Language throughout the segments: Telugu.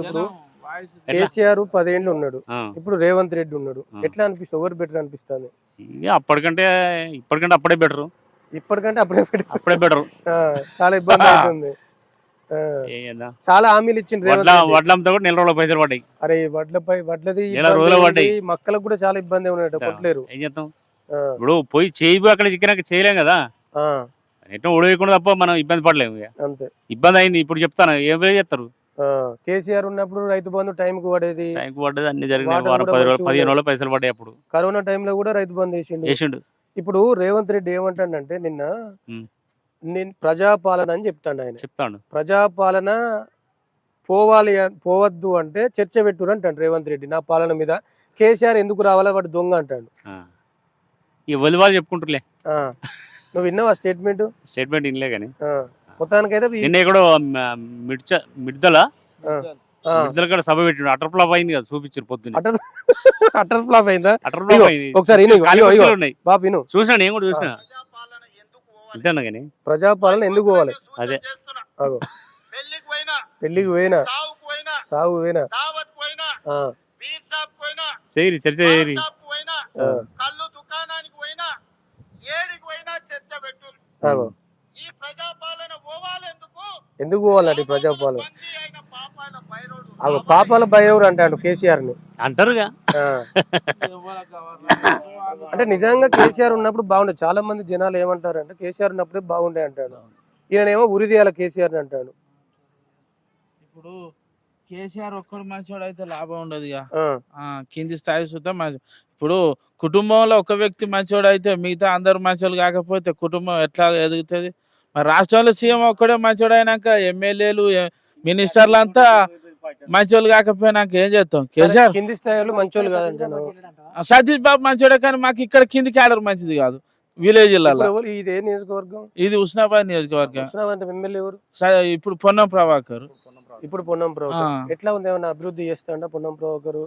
ఇప్పుడు కేసీఆర్ 10 ఏళ్ళు ఉన్నాడు, ఇప్పుడు రేవంత్ రెడ్డి ఉన్నాడు. ఎట్లా అనిపిస్తుంది? ఎవరు బెటర్ అనిపిస్తుంది? అప్పటికంటే ఇప్పటికంటే అప్పుడే బెటర్. ఇప్పటికంటే అప్పుడే అప్పుడే బెటర్. చాలా ఇబ్బంది అవుతుంది. చాలా హామీలు ఇచ్చింది వడ్లంతా కూడా నెల రోజుల పైసలు పడ్డాయి. అరే వడ్లది రోజులు పడ్డాయి. మక్కలకు కూడా చాలా ఇబ్బంది ఉన్నట్టు కొట్టలేరు. ఏం చేస్తాం ఇప్పుడు? పోయి చేయి అక్కడ చిక్కినాక చేయలేం కదా, ఎట్లా ఉడవేయకుండా తప్ప మనం ఇబ్బంది పడలేము. అంతే ఇబ్బంది అయింది. ఇప్పుడు చెప్తాను ఏం చేస్తారు. కేసీఆర్ ఉన్నప్పుడు రైతు బంధు టైంకి పడేది, అన్ని జరిగినాయి. 15 రోజులు పైసలు పడ్డాయి. అప్పుడు కరోనా టైంలో కూడా రైతు బంధు వేసిండు. ఇప్పుడు రేవంత్ రెడ్డి ఏమంటాడంటే నిన్న నేను ప్రజాపాలన అని చెప్తాను. ప్రజాపాలన పోవద్దు అంటే చర్చ పెట్టురు అంటాడు రేవంత్ రెడ్డి. నా పాలన మీద కేసీఆర్ ఎందుకు రావాలా, వాడు దొంగ అంటాడు. ఈ వాళ్ళు చెప్పుకుంటులే. నువ్వు విన్నావా స్టేట్మెంట్ వినలే కానీ మొత్తానికైతే నిన్న కూడా మిడ్దల కూడా సభ పెట్టిండు. అటర్ ఫ్లాప్ అయింది కదా, చూపించారు పొద్దున్న. అటర్ ఫ్లాప్ అయిందా? అటర్ ఫ్లాప్ అయింది. ఒకసారి చూసినా, నేను కూడా చూసినా. అంతేనా కానీ ప్రజాపాలన ఎందుకు పోవాలి? అదే పెళ్లికి పోయినా, సాగు పోయినా, చేయరి చర్చ చేయరి. ఎందుకు పోవాలంటే ప్రజాపాలన? పాపాల భైరవుడు అంటాడు కేసీఆర్ ని అంటారుగా. అంటే నిజంగా కేసీఆర్ ఉన్నప్పుడు బాగుండే. చాలా మంది జనాలు ఏమంటారు అంటే కేసీఆర్ ఉన్నప్పుడే బాగుండే అంటాడు. ఈయనేమో ఉరిదీయాల కేసీఆర్ అంటాడు. ఇప్పుడు కేసీఆర్ ఒక్కడు మంచోడు అయితే లాభం ఉండదు. కింది స్థాయి సుతం మంచి. ఇప్పుడు కుటుంబంలో ఒక వ్యక్తి మంచోడు అయితే మిగతా అందరు మంచోళ్ళు కాకపోతే కుటుంబం ఎట్లా ఎదుగుతుంది? మరి రాష్ట్రంలో సీఎం ఒక్కడే మంచోడు అయినాక ఎమ్మెల్యేలు మినిస్టర్లు అంతా మంచోళ్ళు కాకపోయినాక ఏం చేస్తాం? కేసీఆర్ కింది స్థాయిలో మంచోళ్ళు కాదంటాను. సతీష్ బాబు మంచోడే, కానీ మాకు ఇక్కడ కింది క్యాడర్ మంచిది కాదు. విలేజ్లలో ఇదే నియోజకవర్గం, ఇది హుస్నాబాద్ నియోజకవర్గం. ఎమ్మెల్యే ఎవరు? ఇప్పుడు పొన్నం ప్రభాకర్. ఎట్లా ఉంది? ఏమన్నా అభివృద్ధి చేస్తాడా పొన్నం ప్రభాకర్?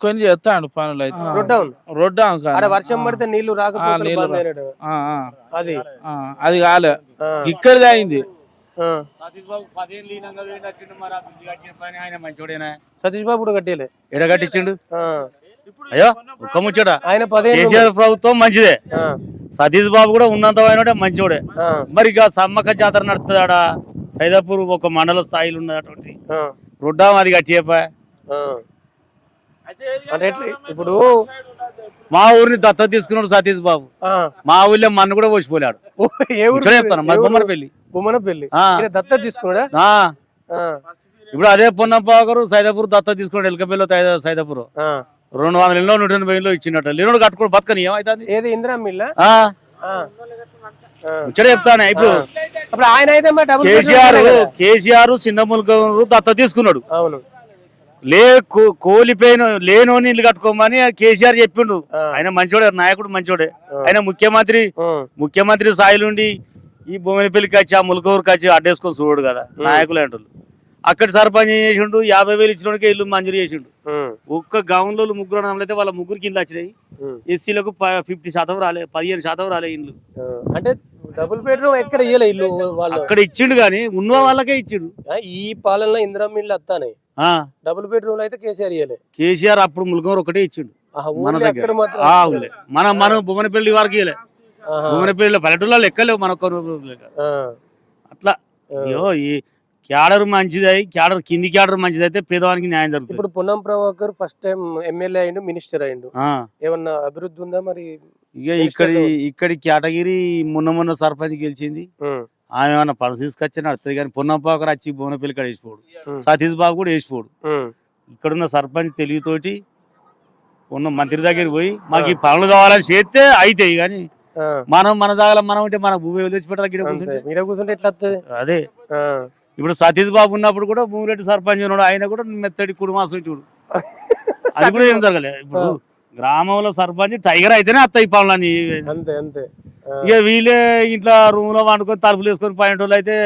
కొన్ని చేస్తాడు పనులు. అయితే రోడ్ డౌన్ వర్షం పడితే నీళ్లు రాకపోతే అది కాలే, ఇక్కడిది అయింది. సతీష్ బాబు కూడా కట్టేలే, ఎడ కట్టించిండు. అయ్యో ఒక్క ముచ్చట, ఆయన కేసీఆర్ ప్రభుత్వం మంచిదే, సతీష్ బాబు కూడా ఉన్నంత అయినోడే మంచోడే. మరి ఇక సమ్మక్క జాతర నడుతుందాడా సైదాపూర్ ఒక మండల స్థాయిలో ఉన్నటువంటి రొడ్డా అది కట్టియపా. ఇప్పుడు మా ఊరిని దత్తత తీసుకున్నాడు సతీష్ బాబు. మా ఊళ్ళో మన్ను కూడా పోసిపోలేడు. చెప్తాను మరి బొమ్మనపల్లి దత్తత తీసుకున్నాడా? ఇప్పుడు అదే పొన్నంపాకరు సైదాపూర్ దత్తత తీసుకున్నాడు. ఎలకపల్లి సైదాపూర్ 200 ఇళ్ళు 180 ఇళ్ళు ఇచ్చినట్టు లేనుడు కట్టుకోడు బతకని ఏమైతుంది? ఏది ఇందిరా మిల్ల చెప్తాను. ఇప్పుడు ఆయన అయితే కేసీఆర్ చిన్న ముల్కూరు దత్త తీసుకున్నాడు. అవును, కోలిపోయిన లేనోని ఇల్లు కట్టుకోమని కేసీఆర్ చెప్పిండు. ఆయన మంచోడే, నాయకుడు మంచోడే. ఆయన ముఖ్యమంత్రి స్థాయిలుండి ఈ భూమిపల్లికి వచ్చి ఆ ముల్కూరుకి వచ్చి అడ్డేసుకొని చూడు కదా నాయకులు అంటారు. అక్కడ సర్పంచ్ చేసిండు, 50,000 ఇచ్చినోడికే ఇల్లు మంజూరు చేసిండు. ఒక్క గౌన్లో 3 అయితే వాళ్ళ 3 ఇల్లు వచ్చినాయి. ఎస్సీలకు 50% రాలే, 15% రాలే ఇల్లు. అంటే డబుల్ బెడ్రూమ్ ఎక్కడ ఇయ్యలే ఇల్లు, అక్కడ ఇచ్చిండు కానీ ఉన్న వాళ్ళకే ఇచ్చిండు. ఈ పాలనలో ఇందిరా ఇల్లు వస్తానే, డబుల్ బెడ్రూమ్ అయితే కేసీఆర్ ఇయ్యలే. కేసీఆర్ అప్పుడు ముల్కూరు ఒకటే ఇచ్చిండు మన దగ్గర. మనం భువనపల్లి వారికి ఇయ్యలే. భువనపల్లిలో పల్లెటూళ్ళలో లెక్కలేవు మనొక్క అట్లా. అయ్యో ఈ క్యాడర్ మంచిది, క్యాడర్ కింది క్యాడర్ మంచిది అయితే పేదవానికి న్యాయం జరుగుతుంది. ఇప్పుడు Ponnam Prabhakar first time MLA అయిండు, మినిస్టర్ అయిండు. ఏమన్నా అభివృద్ధి ఉందా మరి? ఇక ఇక్కడి కేటగిరీ మొన్న సర్పంచ్ గెలిచింది. ఆయన ఏమన్నా పనులు తీసుకొచ్చి నడుతుంది కానీ పొన్నం ప్రభాకర్ వచ్చి భువనపల్లి కాడ వేసిపోడు, సతీష్ బాబు కూడా వేసిపోడు. ఇక్కడున్న సర్పంచ్ తెలివితోటి ఉన్న మంత్రి దగ్గరికి పోయి మాకు ఈ పనులు కావాలని చేస్తే అయితాయి. కానీ మన దాగా మనం ఉంటే మన భూమి తెచ్చిపెట్టాలి కూర్చుంటే ఎట్లా వస్తుంది? అదే ఇప్పుడు సతీష్ బాబు ఉన్నప్పుడు కూడా భూమిరెడ్డి సర్పంచ్ ఉన్నాడు, ఆయన కూడా మెత్తడి కుటుంబాసం చూడు. అది కూడా ఏం జరగలేదు. ఇప్పుడు గ్రామంలో సర్పంచ్ టైగర్ అయితేనే అత్తాయి పనులని. ఇక వీళ్ళే ఇంట్లో రూమ్ లో వండుకొని తలుపులు వేసుకొని పైన అయితే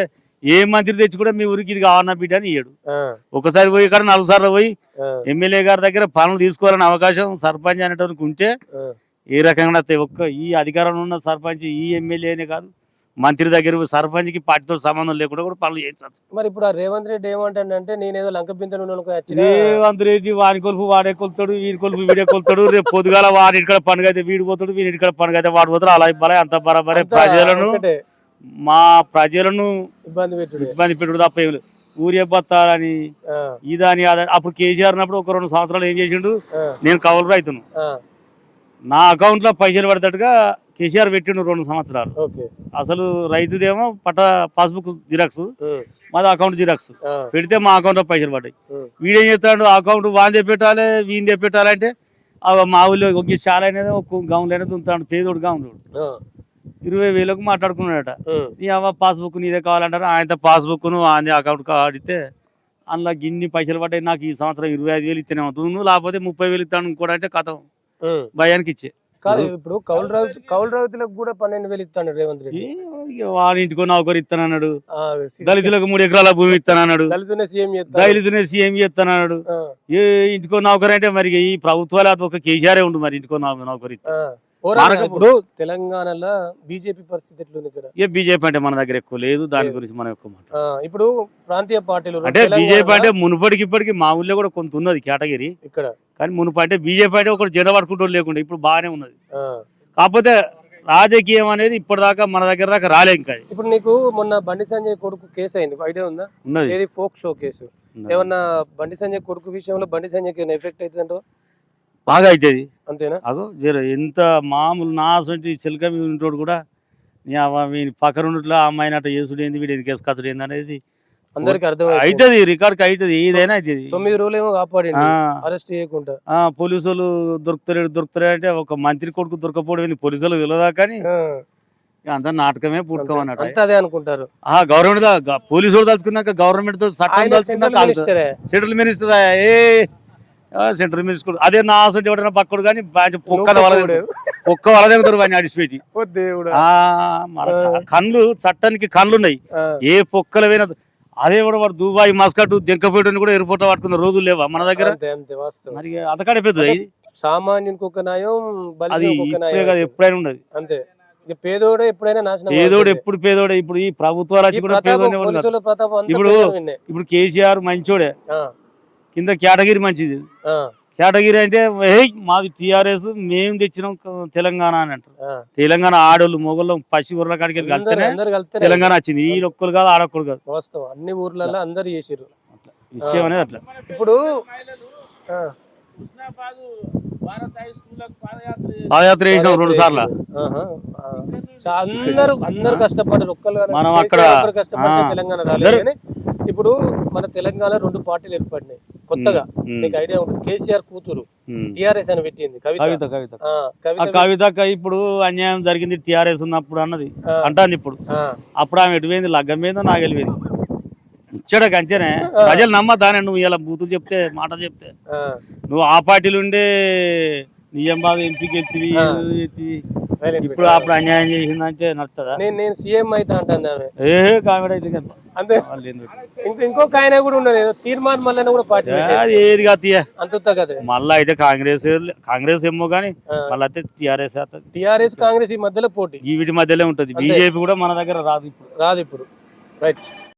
ఏ మంత్రి తెచ్చి కూడా మీ ఊరికి ఇది కావాలన్నా బిడ్డ అని ఇయ్యాడు. ఒకసారి పోయి ఇక్కడ 4 సార్లు పోయి ఎమ్మెల్యే గారి దగ్గర పనులు తీసుకోవాలని అవకాశం సర్పంచ్ అనేటోనికి ఉంటే ఏ రకంగా ఒక్క ఈ అధికారంలో ఉన్న సర్పంచ్ ఈ ఎమ్మెల్యేనే కాదు మంత్రి దగ్గర సర్పంచ్కి పార్టీతో సంబంధం లేకుండా కూడా పనులు చేయించవచ్చు. మరి ఇప్పుడు ఆ రేవంత్ రెడ్డి ఏమంటాడంటే నేనేదో లంక పింఛన్ రేవంత్ రెడ్డి వాడి కొలుపు వాడే కొలుతాడు, వీడి కొలుపు వీడే కొలుతాడు. రేపు పొద్దుగాల వాడి ఇక్కడ పండుగ అయితే వీడి పోతాడు, వీడి ఇక్కడ పండుగ అయితే వాడు పోతాడు. అలా ఇవ్వాలి అంత బరాబరే. మా ప్రజలను ఇబ్బంది పెట్టుడు తప్ప ఏమి లేదు. ఊరే బత్తాలని ఇదని అప్పుడు కేసీఆర్ ఉన్నప్పుడు ఒక 2 సంవత్సరాలు ఏం చేసిండు, నేను కౌలు రైతును, నా అకౌంట్ లో పైసలు పడేటట్టుగా కేసీఆర్ పెట్టిండు 2 సంవత్సరాలు. అసలు రైతుదేమో పాస్బుక్ జిరాక్స్, మాది అకౌంట్ జిరాక్స్ పెడితే మా అకౌంట్ లో పైసలు పడ్డాయి. వీడేం చేస్తాడు, అకౌంట్ వాందే పెట్టాలి వీందే పెట్టాలంటే మా ఊళ్ళో ఒక చాలా అనేది ఒక గౌన్లు అనేది ఉంటాడు, పేదోడు గౌన్లోడు 20,000కు మాట్లాడుకున్నాడట. నీ అవ్వ పాస్బుక్ నీదే కావాలంటారు. ఆయన పాస్బుక్ ను ఆయన అకౌంట్ ఆడితే అందులో గిన్ని పైసలు పడ్డాయి. నాకు ఈ సంవత్సరం 25,000 ఇస్తేనే అవుతుంది, లాకపోతే 30,000 ఇస్తాను ఇంకోటి అంటే కథం భయానికి ఇచ్చే. కాదు ఇప్పుడు కౌలు రైతులకు కూడా 12,000 ఇస్తాడు రేవంత్ రెడ్డి. వాడి ఇంటికో నౌకరు ఇస్తానన్నాడు, దళితులకు 3 ఎకరాల భూమి ఇస్తానన్నాడు, దళితునే సీఎం చేస్తానన్నాడు. ఏ ఇంటికో నౌకరు అంటే మరి ఈ ప్రభుత్వాలు అది ఒక కేసీఆర్ ఉండు, మరి ఇంటికో నౌకరు ఇస్తా. ఇప్పుడు తెలంగాణలో బీజేపీ పరిస్థితి ఎట్లుంది ఇక్కడ? బీజేపీ అంటే మన దగ్గర ఎక్కువ లేదు, దాని గురించి మనం ఎక్కువ ఇప్పుడు ప్రాంతీయ పార్టీలు అంటే బీజేపీ అంటే మునుపటికి ఇప్పటికి మా ఊళ్ళో కూడా కొంత ఉన్నది కేటగిరీ ఇక్కడ, కానీ మునుపు అంటే బీజేపీ అంటే ఒకటి జెండా పట్టుకుంటూ లేకుండా ఇప్పుడు బాగానే ఉన్నది. కాకపోతే రాజకీయం అనేది ఇప్పటిదాకా మన దగ్గర దాకా రాలే. ఇంకా ఇప్పుడు నీకు మొన్న బండి సంజయ్ కొడుకు కేసు అయింది, ఐడియా ఉందా? ఉన్నది, ఏది ఫోక్ షో కేసు. ఏమన్నా బండి సంజయ్ కొడుకు విషయంలో బండి సంజయ్కి ఎఫెక్ట్ అవుతుందంట? బాగా అవుతుంది. అంతేనా? అగో ఎంత మామూలు నా సొంటి చిలక మీద ఉంటాడు కూడా పక్కన ఉన్నట్లు ఆ అమ్మాయిని అట్లా చేసుడు ఏంది, వీడి కేసు కచ్చడు ఏంది అనేది అందరికి అర్థం అవుతుంది, రికార్డ్ అవుతుంది, ఏదైనా అవుతుంది. 9 రోజులు ఏమో కాపాడి అరెస్ట్ చేయకుండా. పోలీసు వాళ్ళు దొరుకుతారు అంటే ఒక మంత్రి కొడుకు దొరకపోవడం పోలీసు వాళ్ళు తెలియదా, కానీ అంత నాటకమే పూటకం అన్నట్టు అదే అనుకుంటారు. గవర్నమెంట్ పోలీసు వాళ్ళు తలుచుకున్నాక గవర్నమెంట్ తో చట్టం తలుచుకున్నాక సెంట్రల్ మినిస్టర్ సెంట్రల్ మినిస్టర్ అదే నా అసలు ఎవరైనా పక్కడు కానీ ఒక్క వలదెగుతారు వాడిని అడిచిపెట్టి. కళ్ళు చట్టానికి కళ్ళు ఉన్నాయి, ఏ పొక్కల పోయినా అదే కూడా వాడు దుబాయ్ మస్కట్ దెంకపోయడం కూడా ఎయిర్పోర్ట్ పట్టుకున్న రోజులు లేవా మన దగ్గర? మరి అతకాడే పెద్దది సామాన్యునికి ఒక న్యాయం, అది ఎప్పుడైనా ఉండదు. అంతే, పేదోడు ఎప్పుడైనా నాశనం. పేదోడు ఎప్పుడు పేదోడే. ఇప్పుడు ఈ ప్రభుత్వాలు వచ్చి కూడా పేదోడే. ఇప్పుడు కేసీఆర్ మంచోడే, కింద కేటగిరీ మంచిది. కేటగిరీ అంటే మాది టీఆర్ఎస్, మేము తెచ్చినాం తెలంగాణ అని అంటారు. తెలంగాణ ఆడోళ్ళు మొగోళ్ళు పసి ఊర్ల కాడికి కలిస్తేనే తెలంగాణ వచ్చింది. ఈ ఒక్కరు కాదు ఆడొక్కరు కాదు, వాస్తవం అన్ని ఊర్లలో అందరు చేసారు విషయం అనేది అట్లా. ఇప్పుడు పాదయాత్ర చేసినాం 2 సార్లు. అందరు కష్టపడ్డారు, మనం అక్కడ కష్టపడితే తెలంగాణ రాలేదు. ఇప్పుడు మన తెలంగాణ 2 పార్టీలు ఏర్పడినాయి కొత్తగా, నీకు ఐడియా ఉంటుంది. కేసీఆర్ కూతురు టిఆర్ఎస్ అని పెట్టింది కవిత. ఇప్పుడు అన్యాయం జరిగింది టిఆర్ఎస్ ఉన్నప్పుడు అన్నది అంటాంది. ఇప్పుడు అప్పుడు ఆమె ఎటుపోయింది, లగ్గం మీద నాకు వెళ్ళిపోయింది. ఇచ్చాడక అంతేనే, ప్రజలు నమ్మదానే. నువ్వు ఇలా బూతులు చెప్తే మాట చెప్తే నువ్వు ఆ పార్టీలు ఉండే నిజం బాగా ఎంపీకి ఎత్తివి. ఇప్పుడు అప్పుడు అన్యాయం చేసిందంటే నడుతుందా? నేను సీఎం అయితే అంటాను కామెడీ అయితే అంతే. ఇంకొక ఆయన కూడా ఉండదు, తీర్మానం మళ్ళీ కూడా పార్టీ ఏది కాదు అంత కదా. మళ్ళీ అయితే కాంగ్రెస్ ఏమో కానీ మళ్ళీ అయితే టిఆర్ఎస్ కాంగ్రెస్ ఈ మధ్యలో పోటీ, వీటి మధ్యలో ఉంటది. బీజేపీ కూడా మన దగ్గర రాదు ఇప్పుడు. రైట్.